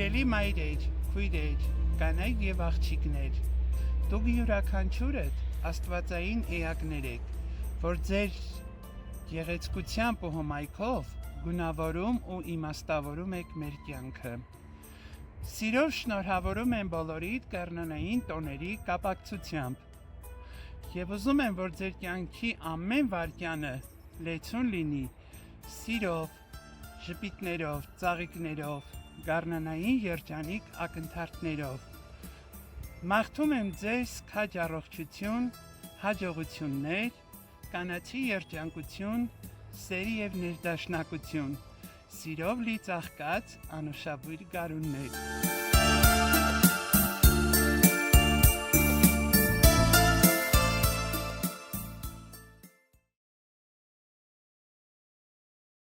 Սիրելի մայրեր, քույրեր, կանայք եւ աղջիկներ, դուք յուրաքանչյուրդ աստվածային էակներ եք, որ ձեր գեղեցկությամբ ու հմայքով գունավորում ու իմաստավորում եք մեր կյանքը։ Սիրով շնորհավորում եմ բոլորիդ գարնանային տոների կապակցությամբ եւ ուզում եմ, որ ձեր կյանքի ամեն վայրկյանը լեցուն լինի սիրով, ժպիտներով, ծաղիկներով, գարնանային երջանիկ ակնթարթներով։ Մաղթում եմ ձեզ քաջ առողջություն, հաջողություններ, կանացի երջանկություն, սերի եւ ներդաշնակություն, սիրով լի ծաղկած անուշաբույր գարուններ։